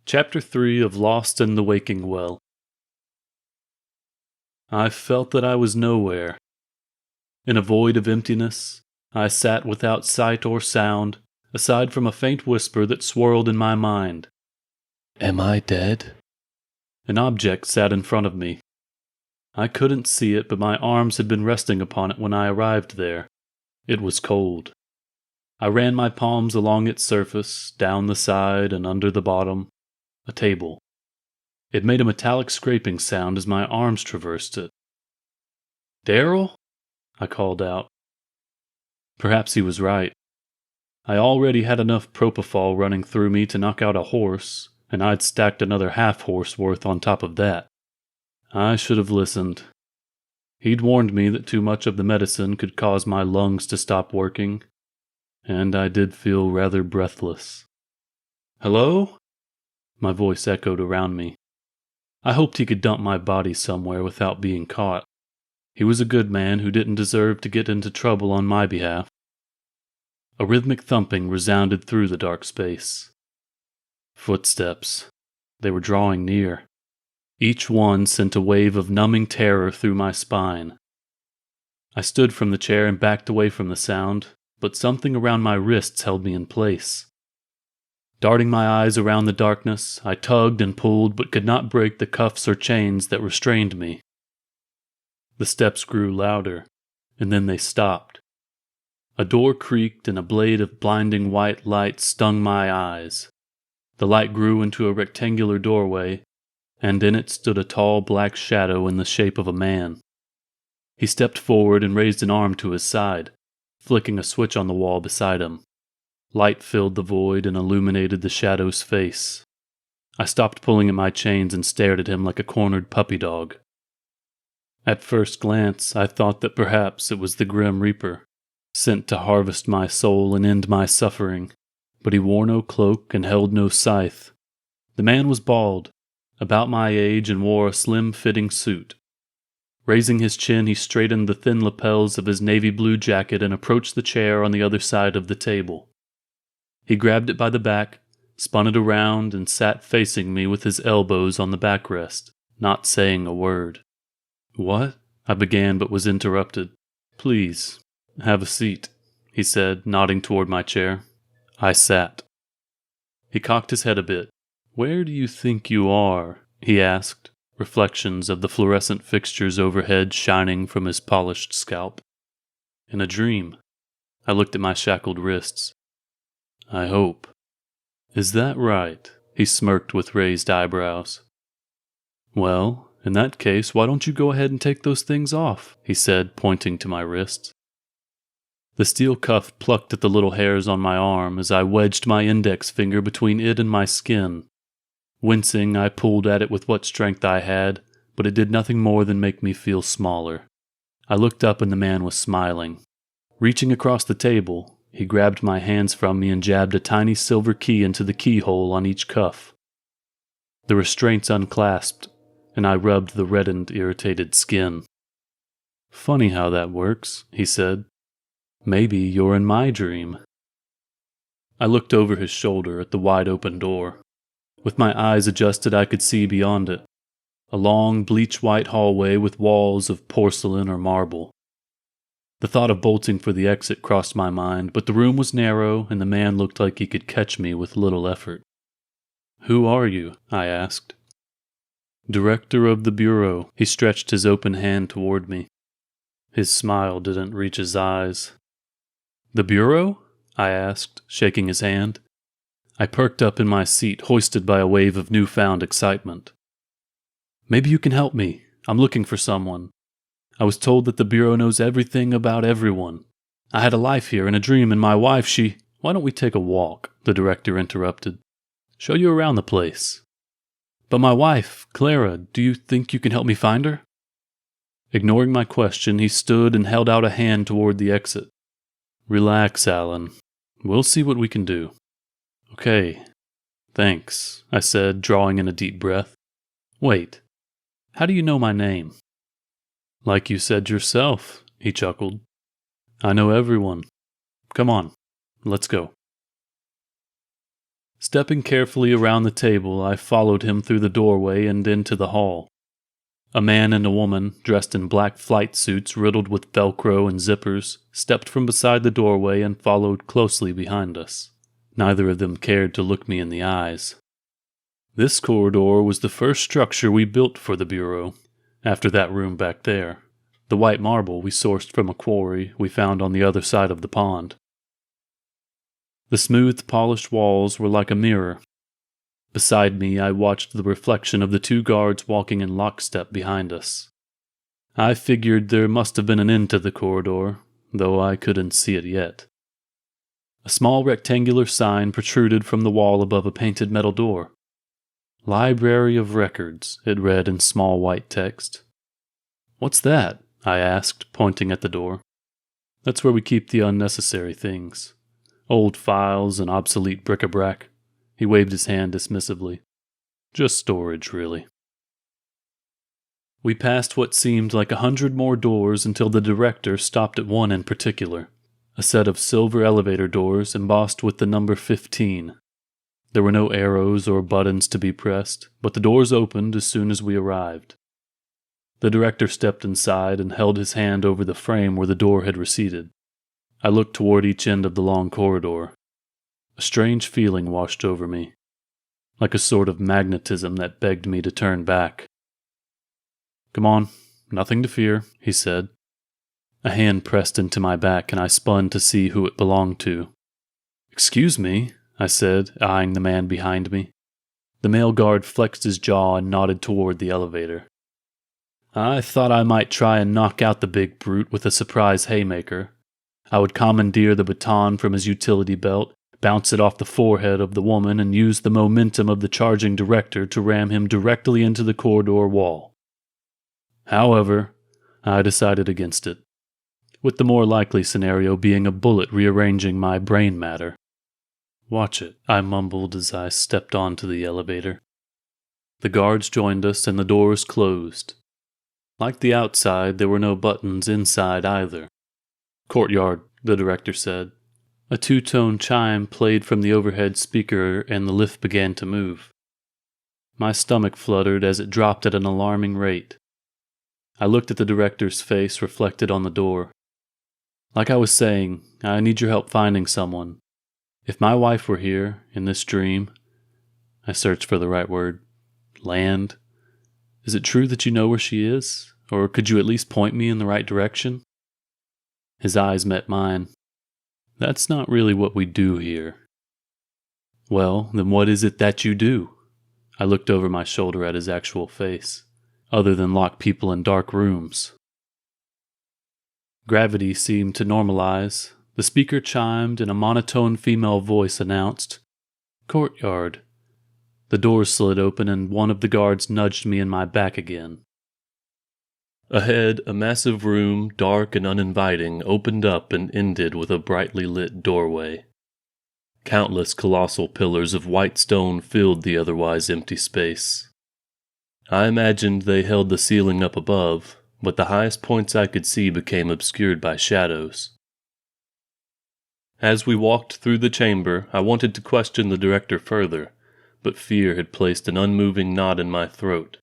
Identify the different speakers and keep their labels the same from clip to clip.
Speaker 1: Chapter 3 of Lost in the Waking Well. I felt that I was nowhere. In a void of emptiness, I sat without sight or sound, aside from a faint whisper that swirled in my mind. Am I dead? An object sat in front of me. I couldn't see it, but my arms had been resting upon it when I arrived there. It was cold. I ran my palms along its surface, down the side and under the bottom. A table. It made a metallic scraping sound as my arms traversed it. "Daryll?" I called out. Perhaps he was right. I already had enough propofol running through me to knock out a horse, and I'd stacked another half-horse worth on top of that. I should have listened. He'd warned me that too much of the medicine could cause my lungs to stop working, and I did feel rather breathless. "Hello?" My voice echoed around me. I hoped he could dump my body somewhere without being caught. He was a good man who didn't deserve to get into trouble on my behalf. A rhythmic thumping resounded through the dark space. Footsteps. They were drawing near. Each one sent a wave of numbing terror through my spine. I stood from the chair and backed away from the sound, but something around my wrists held me in place. Darting my eyes around the darkness, I tugged and pulled but could not break the cuffs or chains that restrained me. The steps grew louder, and then they stopped. A door creaked and a blade of blinding white light stung my eyes. The light grew into a rectangular doorway, and in it stood a tall black shadow in the shape of a man. He stepped forward and raised an arm to his side, flicking a switch on the wall beside him. Light filled the void and illuminated the shadow's face. I stopped pulling at my chains and stared at him like a cornered puppy dog. At first glance, I thought that perhaps it was the Grim Reaper, sent to harvest my soul and end my suffering, but he wore no cloak and held no scythe. The man was bald, about my age, and wore a slim-fitting suit. Raising his chin, he straightened the thin lapels of his navy blue jacket and approached the chair on the other side of the table. He grabbed it by the back, spun it around, and sat facing me with his elbows on the backrest, not saying a word. "What?" I began, but was interrupted. "Please, have a seat," he said, nodding toward my chair. I sat. He cocked his head a bit. "Where do you think you are?" he asked, reflections of the fluorescent fixtures overhead shining from his polished scalp. "In a dream." I looked at my shackled wrists. "I hope." "Is that right?" He smirked with raised eyebrows. "Well, in that case, why don't you go ahead and take those things off?" he said, pointing to my wrists. The steel cuff plucked at the little hairs on my arm as I wedged my index finger between it and my skin. Wincing, I pulled at it with what strength I had, but it did nothing more than make me feel smaller. I looked up and the man was smiling. Reaching across the table, he grabbed my hands from me and jabbed a tiny silver key into the keyhole on each cuff. The restraints unclasped, and I rubbed the reddened, irritated skin. "Funny how that works," he said. "Maybe you're in my dream." I looked over his shoulder at the wide-open door. With my eyes adjusted, I could see beyond it. A long, bleach-white hallway with walls of porcelain or marble. The thought of bolting for the exit crossed my mind, but the room was narrow, and the man looked like he could catch me with little effort. "Who are you?" I asked. "Director of the Bureau." He stretched his open hand toward me. His smile didn't reach his eyes. "The Bureau?" I asked, shaking his hand. I perked up in my seat, hoisted by a wave of newfound excitement. "Maybe you can help me. I'm looking for someone. I was told that the Bureau knows everything about everyone. I had a life here and a dream, and my wife, she—" "Why don't we take a walk?" the director interrupted. "Show you around the place." "But my wife, Clara, do you think you can help me find her?" Ignoring my question, he stood and held out a hand toward the exit. "Relax, Alan. We'll see what we can do." "Okay. Thanks," I said, drawing in a deep breath. "Wait. How do you know my name?" "Like you said yourself," he chuckled. "I know everyone. Come on, let's go." Stepping carefully around the table, I followed him through the doorway and into the hall. A man and a woman, dressed in black flight suits riddled with Velcro and zippers, stepped from beside the doorway and followed closely behind us. Neither of them cared to look me in the eyes. This corridor was the first structure we built for the Bureau, after that room back there. The white marble we sourced from a quarry we found on the other side of the pond. The smooth, polished walls were like a mirror. Beside me, I watched the reflection of the two guards walking in lockstep behind us. I figured there must have been an end to the corridor, though I couldn't see it yet. A small rectangular sign protruded from the wall above a painted metal door. "Library of Records," it read in small white text. "What's that?" I asked, pointing at the door. "That's where we keep the unnecessary things. Old files and obsolete bric-a-brac." He waved his hand dismissively. "Just storage, really." We passed what seemed like 100 more doors until the director stopped at one in particular, a set of silver elevator doors embossed with the number 15. There were no arrows or buttons to be pressed, but the doors opened as soon as we arrived. The director stepped inside and held his hand over the frame where the door had receded. I looked toward each end of the long corridor. A strange feeling washed over me, like a sort of magnetism that begged me to turn back. "Come on, nothing to fear," he said. A hand pressed into my back and I spun to see who it belonged to. "Excuse me," I said, eyeing the man behind me. The male guard flexed his jaw and nodded toward the elevator. "I thought I might try and knock out the big brute with a surprise haymaker. I would commandeer the baton from his utility belt, bounce it off the forehead of the woman, and use the momentum of the charging director to ram him directly into the corridor wall. However, I decided against it, with the more likely scenario being a bullet rearranging my brain matter. "Watch it," I mumbled as I stepped onto the elevator. The guards joined us and the doors closed. Like the outside, there were no buttons inside either. "Courtyard," the director said. A two-tone chime played from the overhead speaker and the lift began to move. My stomach fluttered as it dropped at an alarming rate. I looked at the director's face reflected on the door. "Like I was saying, I need your help finding someone. If my wife were here, in this dream," I searched for the right word, "land, is it true that you know where she is? Or could you at least point me in the right direction?" His eyes met mine. "That's not really what we do here." "Well, then what is it that you do?" I looked over my shoulder at his actual face, other than lock people in dark rooms. Gravity seemed to normalize. The speaker chimed and a monotone female voice announced, "Courtyard." The doors slid open and one of the guards nudged me in my back again. Ahead, a massive room, dark and uninviting, opened up and ended with a brightly lit doorway. Countless colossal pillars of white stone filled the otherwise empty space. I imagined they held the ceiling up above, but the highest points I could see became obscured by shadows. As we walked through the chamber, I wanted to question the director further, but fear had placed an unmoving knot in my throat.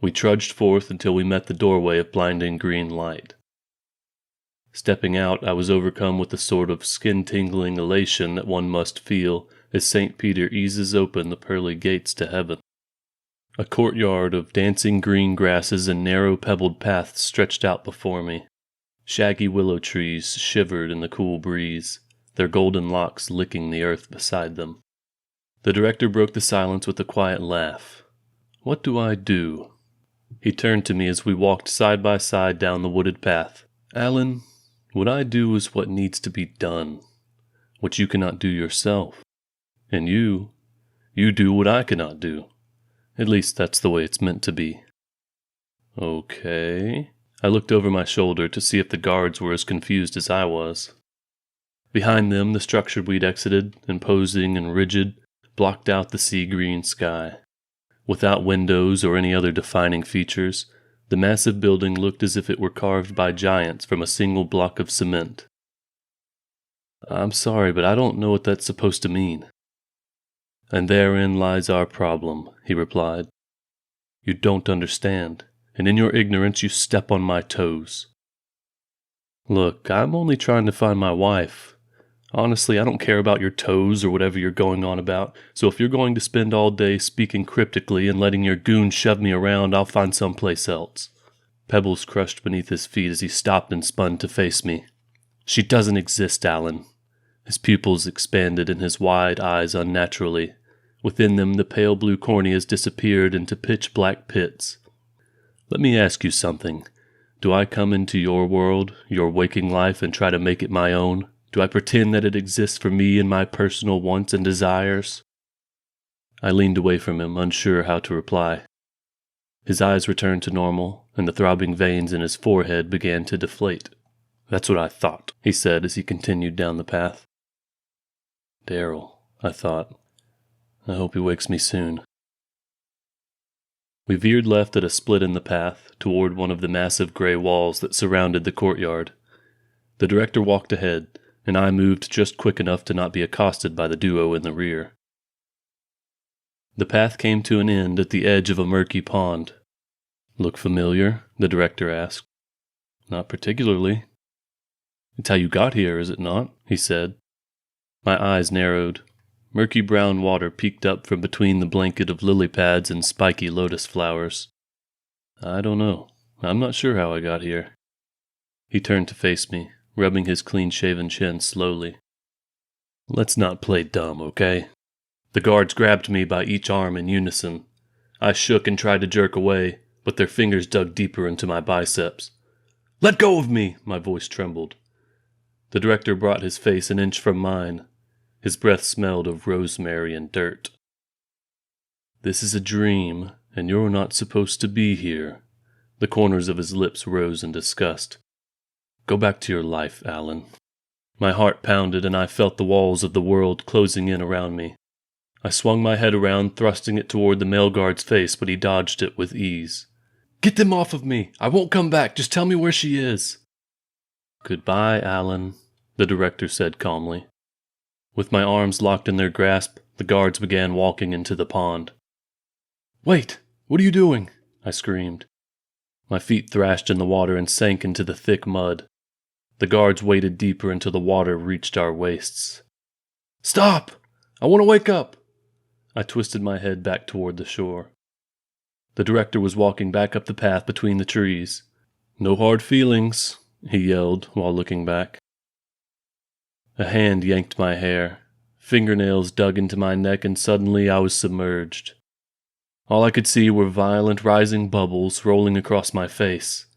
Speaker 1: We trudged forth until we met the doorway of blinding green light. Stepping out, I was overcome with the sort of skin-tingling elation that one must feel as St. Peter eases open the pearly gates to heaven. A courtyard of dancing green grasses and narrow pebbled paths stretched out before me. Shaggy willow trees shivered in the cool breeze, their golden locks licking the earth beside them. The director broke the silence with a quiet laugh. "What do I do?" He turned to me as we walked side by side down the wooded path. "Alan, what I do is what needs to be done, what you cannot do yourself. And you do what I cannot do. At least that's the way it's meant to be." "Okay." I looked over my shoulder to see if the guards were as confused as I was. Behind them, the structure we'd exited, imposing and rigid, blocked out the sea-green sky. Without windows or any other defining features, the massive building looked as if it were carved by giants from a single block of cement. "I'm sorry, but I don't know what that's supposed to mean." And therein lies our problem, he replied. You don't understand, and in your ignorance you step on my toes. Look, I'm only trying to find my wife. Honestly, I don't care about your toes or whatever you're going on about, so if you're going to spend all day speaking cryptically and letting your goon shove me around, I'll find someplace else. Pebbles crushed beneath his feet as he stopped and spun to face me. She doesn't exist, Alan. His pupils expanded and his wide eyes unnaturally. Within them, the pale blue corneas disappeared into pitch-black pits. Let me ask you something. Do I come into your world, your waking life, and try to make it my own? Do I pretend that it exists for me and my personal wants and desires? I leaned away from him, unsure how to reply. His eyes returned to normal, and the throbbing veins in his forehead began to deflate. That's what I thought, he said as he continued down the path. Daryll, I thought. I hope he wakes me soon. We veered left at a split in the path, toward one of the massive gray walls that surrounded the courtyard. The director walked ahead, and I moved just quick enough to not be accosted by the duo in the rear. The path came to an end at the edge of a murky pond. Look familiar? The director asked. Not particularly. It's how you got here, is it not? He said. My eyes narrowed. Murky brown water peeked up from between the blanket of lily pads and spiky lotus flowers. I don't know. I'm not sure how I got here. He turned to face me, rubbing his clean-shaven chin slowly. Let's not play dumb, okay? The guards grabbed me by each arm in unison. I shook and tried to jerk away, but their fingers dug deeper into my biceps. Let go of me! My voice trembled. The director brought his face an inch from mine. His breath smelled of rosemary and dirt. This is a dream, and you're not supposed to be here. The corners of his lips rose in disgust. Go back to your life, Alan. My heart pounded, and I felt the walls of the world closing in around me. I swung my head around, thrusting it toward the male guard's face, but he dodged it with ease. Get them off of me! I won't come back! Just tell me where she is! Goodbye, Alan, the director said calmly. With my arms locked in their grasp, the guards began walking into the pond. Wait! What are you doing? I screamed. My feet thrashed in the water and sank into the thick mud. The guards waded deeper until the water reached our waists. Stop! I want to wake up! I twisted my head back toward the shore. The director was walking back up the path between the trees. No hard feelings, he yelled while looking back. A hand yanked my hair. Fingernails dug into my neck, and suddenly I was submerged. All I could see were violent rising bubbles rolling across my face.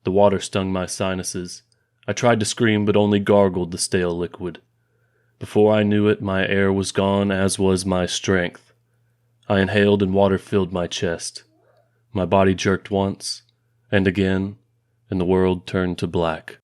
Speaker 1: The water stung my sinuses. I tried to scream, but only gargled the stale liquid. Before I knew it, my air was gone, as was my strength. I inhaled, and water filled my chest. My body jerked once, and again, and the world turned to black.